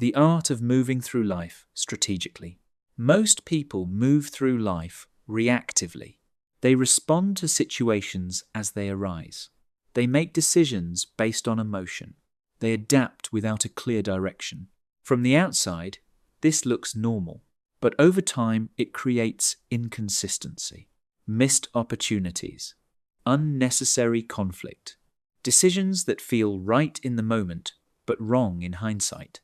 The art of moving through life strategically. Most people move through life reactively. They respond to situations as they arise. They make decisions based on emotion. They adapt without a clear direction. From the outside, this looks normal, but over time it creates inconsistency, missed opportunities, unnecessary conflict, decisions that feel right in the moment but wrong in hindsight.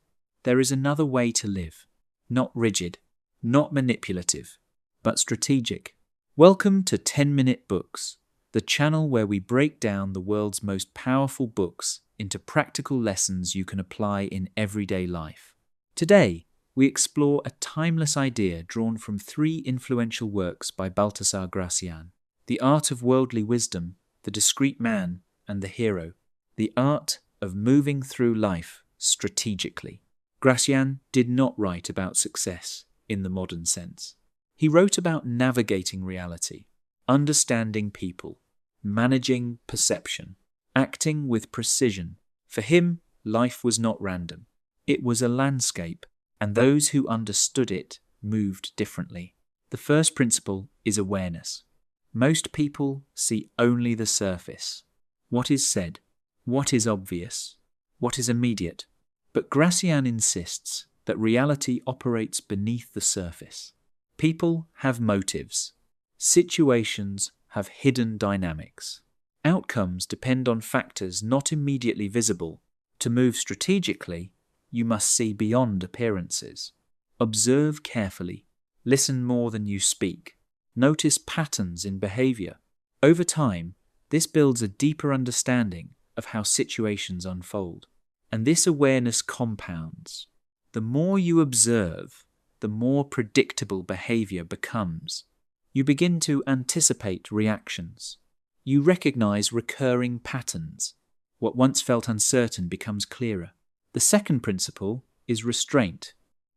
There is another way to live, not rigid, not manipulative, but strategic. Welcome to 10-Minute Books, the channel where we break down the world's most powerful books into practical lessons you can apply in everyday life. Today, we explore a timeless idea drawn from 3 influential works by Baltasar Gracián: The Art of Worldly Wisdom, The Discreet Man, and The Hero. The art of moving through life strategically. Gracián did not write about success in the modern sense. He wrote about navigating reality, understanding people, managing perception, acting with precision. For him, life was not random. It was a landscape, and those who understood it moved differently. The first principle is awareness. Most people see only the surface. What is said, what is obvious, what is immediate. But Gracián insists that reality operates beneath the surface. People have motives. Situations have hidden dynamics. Outcomes depend on factors not immediately visible. To move strategically, you must see beyond appearances. Observe carefully. Listen more than you speak. Notice patterns in behavior. Over time, this builds a deeper understanding of how situations unfold. And this awareness compounds. The more you observe, the more predictable behavior becomes. You begin to anticipate reactions. You recognize recurring patterns. What once felt uncertain becomes clearer. The second principle is restraint.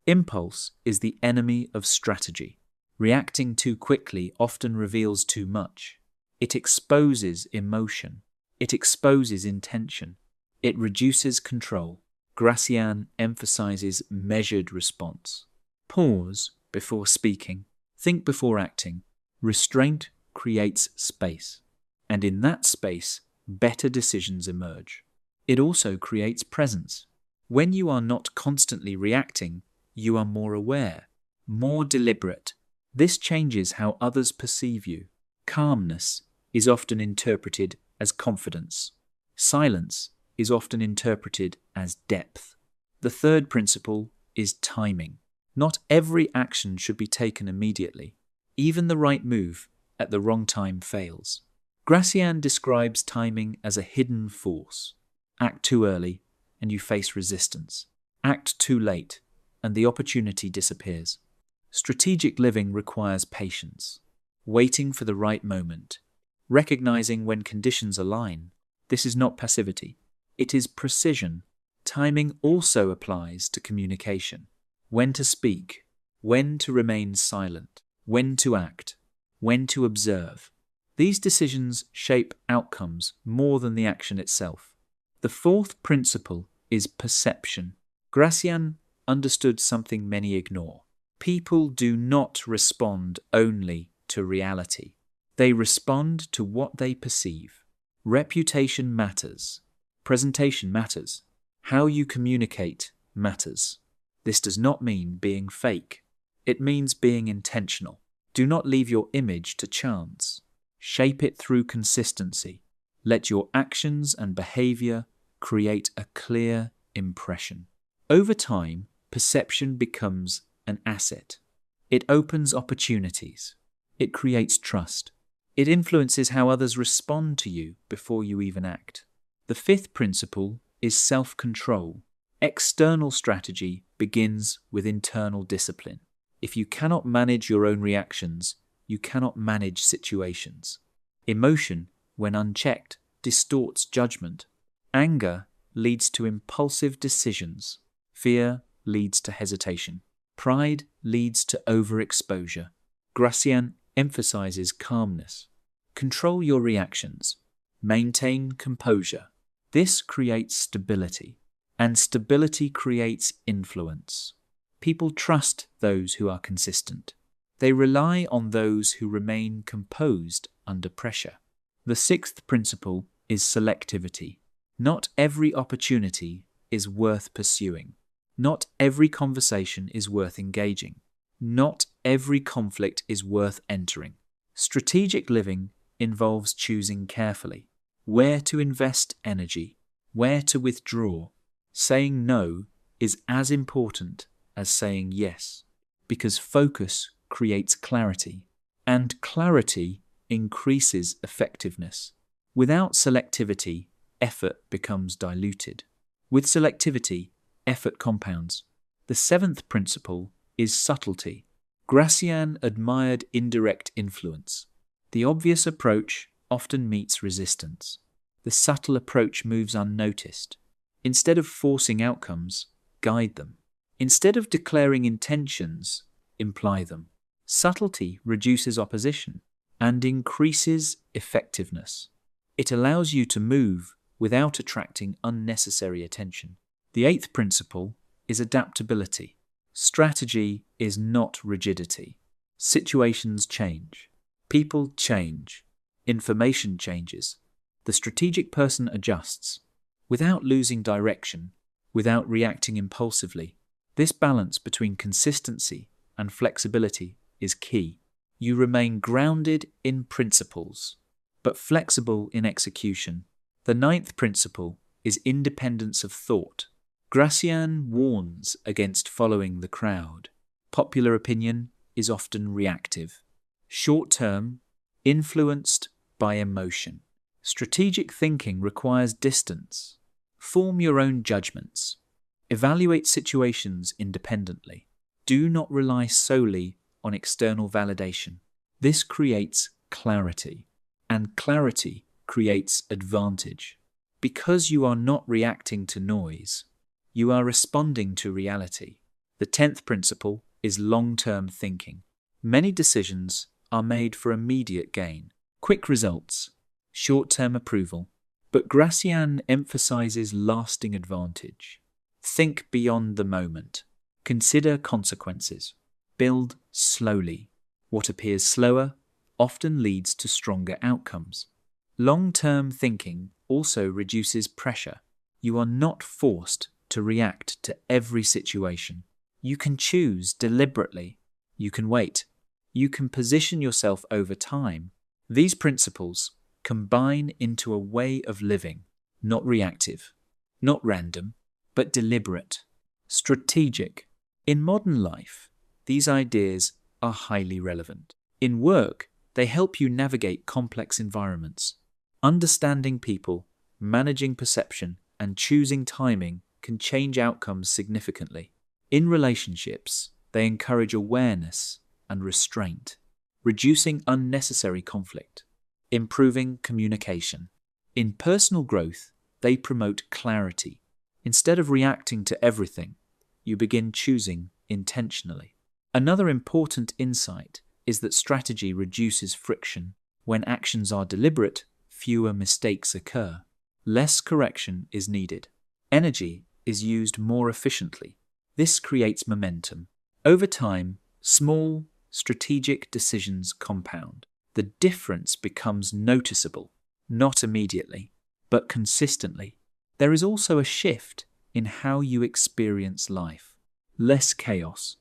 Impulse is the enemy of strategy. Reacting too quickly often reveals too much. It exposes emotion. It exposes intention. It reduces control. Gracián emphasizes measured response. Pause before speaking. Think before acting. Restraint creates space. And in that space, better decisions emerge. It also creates presence. When you are not constantly reacting, you are more aware, more deliberate. This changes how others perceive you. Calmness is often interpreted as confidence. Silence is often interpreted as depth. The third principle is timing. Not every action should be taken immediately. Even the right move at the wrong time fails. Gracián describes timing as a hidden force. Act too early and you face resistance. Act too late and the opportunity disappears. Strategic living requires patience, waiting for the right moment, recognizing when conditions align. This is not passivity. It is precision. Timing also applies to communication. When to speak, when to remain silent, when to act, when to observe. These decisions shape outcomes more than the action itself. The fourth principle is perception. Gracián understood something many ignore. People do not respond only to reality. They respond to what they perceive. Reputation matters. Presentation matters. How you communicate matters. This does not mean being fake. It means being intentional. Do not leave your image to chance. Shape it through consistency. Let your actions and behavior create a clear impression. Over time, perception becomes an asset. It opens opportunities. It creates trust. It influences how others respond to you before you even act. The fifth principle is self-control. External strategy begins with internal discipline. If you cannot manage your own reactions, you cannot manage situations. Emotion, when unchecked, distorts judgment. Anger leads to impulsive decisions. Fear leads to hesitation. Pride leads to overexposure. Gracián emphasizes calmness. Control your reactions. Maintain composure. This creates stability. and stability creates influence. People trust those who are consistent. They rely on those who remain composed under pressure. The sixth principle is selectivity. Not every opportunity is worth pursuing. Not every conversation is worth engaging. Not every conflict is worth entering. Strategic living involves choosing carefully where to invest energy, where to withdraw. Saying no is as important as saying yes, because focus creates clarity, and clarity increases effectiveness. Without selectivity, effort becomes diluted. With selectivity, effort compounds. The seventh principle is subtlety. Gracián admired indirect influence. The obvious approach often meets resistance. The subtle approach moves unnoticed. Instead of forcing outcomes, guide them. Instead of declaring intentions, imply them. Subtlety reduces opposition and increases effectiveness. It allows you to move without attracting unnecessary attention. The eighth principle is adaptability. Strategy is not rigidity. Situations change. People change. Information changes. The strategic person adjusts, without losing direction, without reacting impulsively. This balance between consistency and flexibility is key. You remain grounded in principles, but flexible in execution. The ninth principle is independence of thought. Gracián warns against following the crowd. Popular opinion is often reactive, short-term, influenced by emotion. Strategic thinking requires distance. Form your own judgments. Evaluate situations independently. Do not rely solely on external validation. This creates clarity, and clarity creates advantage. Because you are not reacting to noise, you are responding to reality. The 10th principle is long-term thinking. Many decisions are made for immediate gain, quick results, short-term approval, but Gracián emphasizes lasting advantage. Think beyond the moment. Consider consequences. Build slowly. What appears slower often leads to stronger outcomes. Long-term thinking also reduces pressure. You are not forced to react to every situation. You can choose deliberately. You can wait. You can position yourself over time. These principles combine into a way of living, not reactive, not random, but deliberate, strategic. In modern life, these ideas are highly relevant. In work, they help you navigate complex environments. Understanding people, managing perception, and choosing timing can change outcomes significantly. In relationships, they encourage awareness and restraint, reducing unnecessary conflict, improving communication. In personal growth, they promote clarity. Instead of reacting to everything, you begin choosing intentionally. Another important insight is that strategy reduces friction. When actions are deliberate, fewer mistakes occur. Less correction is needed. Energy is used more efficiently. This creates momentum. Over time, small, strategic decisions compound. The difference becomes noticeable, not immediately, but consistently. There is also a shift in how you experience life. Less chaos,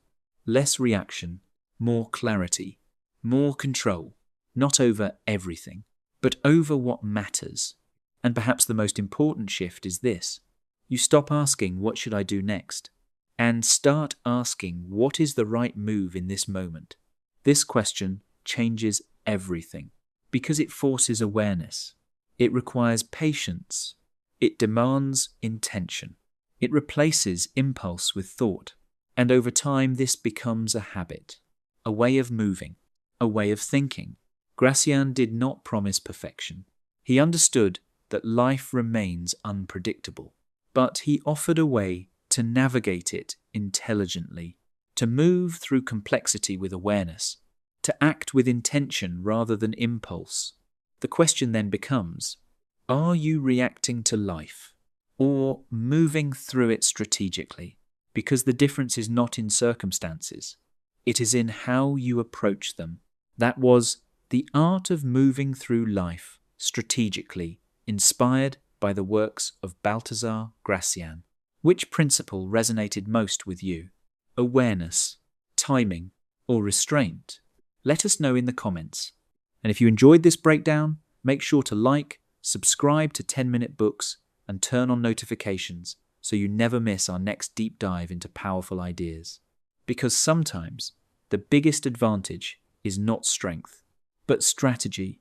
less reaction, more clarity, more control, not over everything, but over what matters. And perhaps the most important shift is this. You stop asking, what should I do next? And start asking, what is the right move in this moment? This question changes everything because it forces awareness. It requires patience. It demands intention. It replaces impulse with thought. And over time, this becomes a habit, a way of moving, a way of thinking. Gracián did not promise perfection. He understood that life remains unpredictable, but he offered a way to navigate it intelligently, to move through complexity with awareness, to act with intention rather than impulse. The question then becomes, are you reacting to life, or moving through it strategically, because the difference is not in circumstances. It is in how you approach them. That was The Art of Moving Through Life Strategically, inspired by the works of Baltasar Gracián. Which principle resonated most with you? Awareness, timing, or restraint? Let us know in the comments. And if you enjoyed this breakdown, make sure to like, subscribe to 10-Minute Books, and turn on notifications so you never miss our next deep dive into powerful ideas. Because sometimes the biggest advantage is not strength, but strategy.